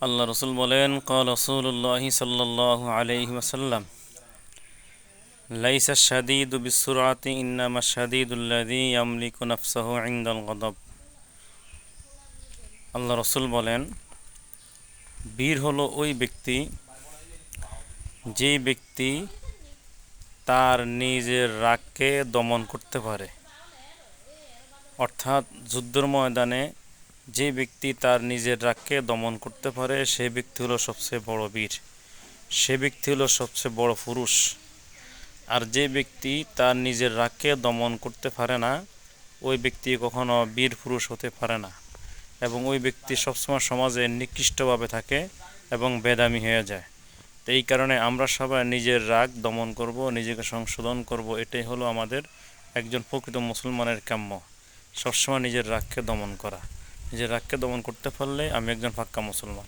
আল্লাহ রসুল বলেন قال رسول الله صلى الله عليه وسلم ليس الشديد بالسرعة إنما الشديد الذي يملك نفسه عند الغضب। আল্লাহ রসুল বলেন, বীর হলো ওই ব্যক্তি যে ব্যক্তি তার নিজের রাগকে দমন করতে পারে। অর্থাৎ যুদ্ধের ময়দানে যে ব্যক্তি তার নিজের রাগকে দমন করতে পারে সে ব্যক্তি হলো সবচেয়ে বড় বীর, সে ব্যক্তি হলো সবচেয়ে বড় পুরুষ। আর যে ব্যক্তি তার নিজের রাগকে দমন করতে পারে না ওই ব্যক্তি কখনো বীর পুরুষ হতে পারে না, এবং ওই ব্যক্তি সবসময় সমাজে নিকৃষ্টভাবে থাকে এবং বেদামি হয়ে যায়। তো এই কারণে আমরা সবাই নিজের রাগ দমন করব, নিজেকে সংশোধন করব। এটাই হলো আমাদের একজন প্রকৃত মুসলমানের কাম্য, সবসময় নিজের রাগকে দমন করা। নিজের রাগকে দমন করতে পারলে আমি একজন পাক্কা মুসলমান।